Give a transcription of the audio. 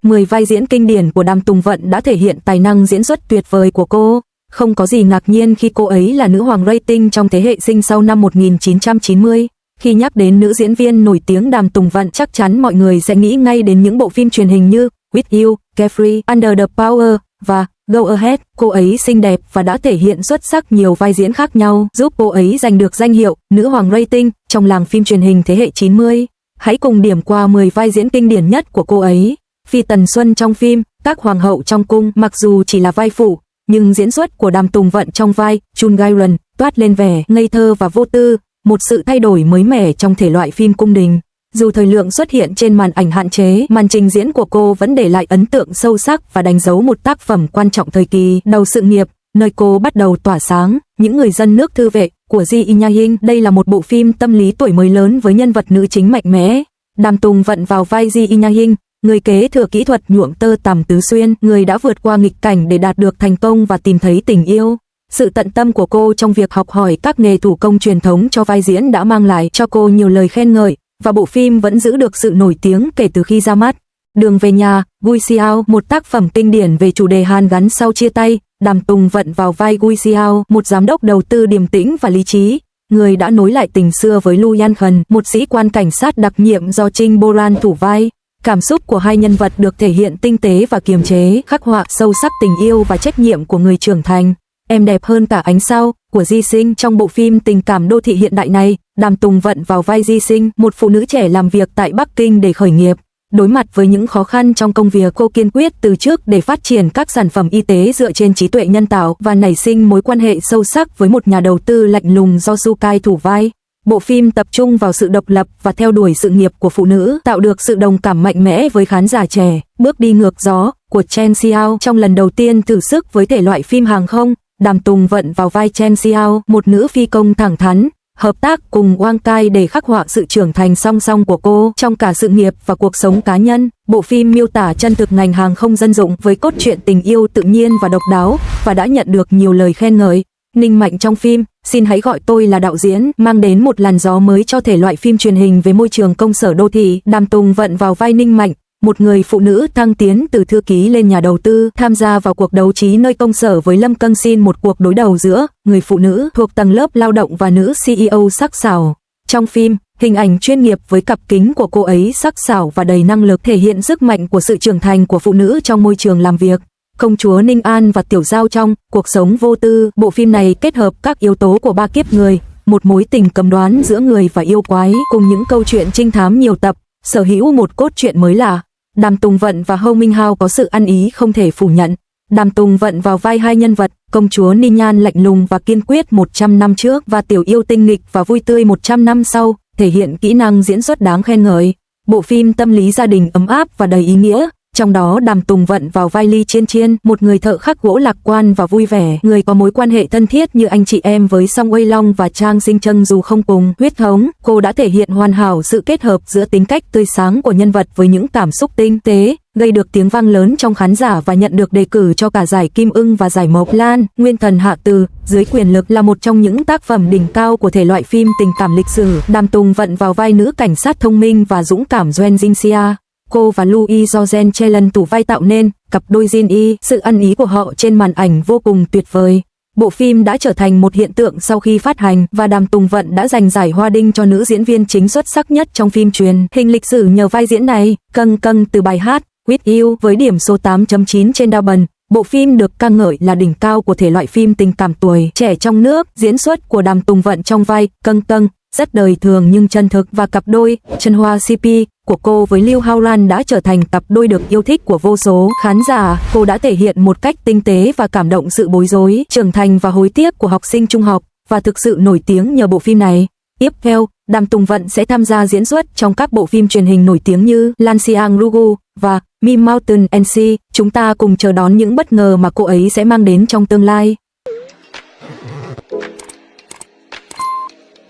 10 vai diễn kinh điển của Đàm Tùng Vận đã thể hiện tài năng diễn xuất tuyệt vời của cô. Không có gì ngạc nhiên khi cô ấy là nữ hoàng rating trong thế hệ sinh sau năm 1990. Khi nhắc đến nữ diễn viên nổi tiếng Đàm Tùng Vận, chắc chắn mọi người sẽ nghĩ ngay đến những bộ phim truyền hình như With You, Carefree, Under the Power và Go Ahead. Cô ấy xinh đẹp và đã thể hiện xuất sắc nhiều vai diễn khác nhau, giúp cô ấy giành được danh hiệu nữ hoàng rating trong làng phim truyền hình thế hệ 90. Hãy cùng điểm qua 10 vai diễn kinh điển nhất của cô ấy. Phi Tần Xuân trong phim Các Hoàng hậu trong cung. Mặc dù chỉ là vai phụ, nhưng diễn xuất của Đàm Tùng Vận trong vai Chun Gairan toát lên vẻ ngây thơ và vô tư, một sự thay đổi mới mẻ trong thể loại phim cung đình. Dù thời lượng xuất hiện trên màn ảnh hạn chế, màn trình diễn của cô vẫn để lại ấn tượng sâu sắc và đánh dấu một tác phẩm quan trọng thời kỳ đầu sự nghiệp, nơi cô bắt đầu tỏa sáng. Những người dân nước Thư Vệ của Ji Nha Ying. Đây là một bộ phim tâm lý tuổi mới lớn với nhân vật nữ chính mạnh mẽ. Đàm Tùng Vận vào vai Ji Nha Ying, người kế thừa kỹ thuật nhuộm tơ tằm tứ xuyên, người đã vượt qua nghịch cảnh để đạt được thành công và tìm thấy tình yêu. Sự tận tâm của cô trong việc học hỏi các nghề thủ công truyền thống cho vai diễn đã mang lại cho cô nhiều lời khen ngợi, và bộ phim vẫn giữ được sự nổi tiếng kể từ khi ra mắt. Đường về nhà, Gui Xiao, một tác phẩm kinh điển về chủ đề hàn gắn sau chia tay. Đàm Tùng Vận vào vai Gui Xiao, một giám đốc đầu tư điềm tĩnh và lý trí, người đã nối lại tình xưa với Lu Yan Khẩn, một sĩ quan cảnh sát đặc nhiệm do Trinh Boran thủ vai. Cảm xúc của hai nhân vật được thể hiện tinh tế và kiềm chế, khắc họa sâu sắc tình yêu và trách nhiệm của người trưởng thành. Em đẹp hơn cả ánh sao của Di Sinh. Trong bộ phim tình cảm đô thị hiện đại này, Đàm Tùng Vận vào vai Di Sinh, một phụ nữ trẻ làm việc tại Bắc Kinh để khởi nghiệp. Đối mặt với những khó khăn trong công việc, cô kiên quyết từ chức để phát triển các sản phẩm y tế dựa trên trí tuệ nhân tạo và nảy sinh mối quan hệ sâu sắc với một nhà đầu tư lạnh lùng do Su Kai thủ vai. Bộ phim tập trung vào sự độc lập và theo đuổi sự nghiệp của phụ nữ, tạo được sự đồng cảm mạnh mẽ với khán giả trẻ. Bước đi ngược gió của Chen Xiao. Trong lần đầu tiên thử sức với thể loại phim hàng không, Đàm Tùng Vận vào vai Chen Xiao, một nữ phi công thẳng thắn, hợp tác cùng Wang Kai để khắc họa sự trưởng thành song song của cô trong cả sự nghiệp và cuộc sống cá nhân. Bộ phim miêu tả chân thực ngành hàng không dân dụng với cốt truyện tình yêu tự nhiên và độc đáo, và đã nhận được nhiều lời khen ngợi. Ninh Mạnh trong phim Xin hãy gọi tôi là đạo diễn, mang đến một làn gió mới cho thể loại phim truyền hình về môi trường công sở đô thị. Đàm Tùng Vận vào vai Ninh Mạnh, một người phụ nữ thăng tiến từ thư ký lên nhà đầu tư, tham gia vào cuộc đấu trí nơi công sở với Lâm Cân Xin, một cuộc đối đầu giữa người phụ nữ thuộc tầng lớp lao động và nữ CEO sắc sảo. Trong phim, hình ảnh chuyên nghiệp với cặp kính của cô ấy sắc sảo và đầy năng lực thể hiện sức mạnh của sự trưởng thành của phụ nữ trong môi trường làm việc. Công chúa Ninh An và Tiểu Giao trong Cuộc sống vô tư. Bộ phim này kết hợp các yếu tố của ba kiếp người, một mối tình cấm đoán giữa người và yêu quái cùng những câu chuyện trinh thám nhiều tập, sở hữu một cốt truyện mới lạ. Đàm Tùng Vận và Hou Minh Hao có sự ăn ý không thể phủ nhận. Đàm Tùng Vận vào vai hai nhân vật, công chúa Ninh Nhan lạnh lùng và kiên quyết 100 năm trước và tiểu yêu tinh nghịch và vui tươi 100 năm sau, thể hiện kỹ năng diễn xuất đáng khen ngợi. Bộ phim tâm lý gia đình ấm áp và đầy ý nghĩa. Trong đó Đàm Tùng Vận vào vai Ly Chiên Chiên, một người thợ khắc gỗ lạc quan và vui vẻ, người có mối quan hệ thân thiết như anh chị em với Song Uy Long và Trang Sinh Trân dù không cùng huyết thống. Cô đã thể hiện hoàn hảo sự kết hợp giữa tính cách tươi sáng của nhân vật với những cảm xúc tinh tế, gây được tiếng vang lớn trong khán giả và nhận được đề cử cho cả giải Kim Ưng và giải Mộc Lan. Nguyên thần Hạ Từ, Dưới quyền lực là một trong những tác phẩm đỉnh cao của thể loại phim tình cảm lịch sử. Đàm Tùng Vận vào vai nữ cảnh sát thông minh và dũng cảm Duan Jingxia. Cô và Louis Jorgen Chelen tủ vai tạo nên cặp đôi Jin Y, sự ăn ý của họ trên màn ảnh vô cùng tuyệt vời. Bộ phim đã trở thành một hiện tượng sau khi phát hành và Đàm Tùng Vận đã giành giải Hoa Đinh cho nữ diễn viên chính xuất sắc nhất trong phim truyền hình lịch sử nhờ vai diễn này. Câng câng từ bài hát With You với điểm số 8.9 trên Douban. Bộ phim được ca ngợi là đỉnh cao của thể loại phim tình cảm tuổi trẻ trong nước. Diễn xuất của Đàm Tùng Vận trong vai Câng câng rất đời thường nhưng chân thực, và cặp đôi Chân Hoa CP của cô với Liu Haoran đã trở thành cặp đôi được yêu thích của vô số khán giả. Cô đã thể hiện một cách tinh tế và cảm động sự bối rối, trưởng thành và hối tiếc của học sinh trung học, và thực sự nổi tiếng nhờ bộ phim này. Tiếp theo, Đàm Tùng Vận sẽ tham gia diễn xuất trong các bộ phim truyền hình nổi tiếng như Lan Xiang Rugu và Me Mountain and Sea. Chúng ta cùng chờ đón những bất ngờ mà cô ấy sẽ mang đến trong tương lai.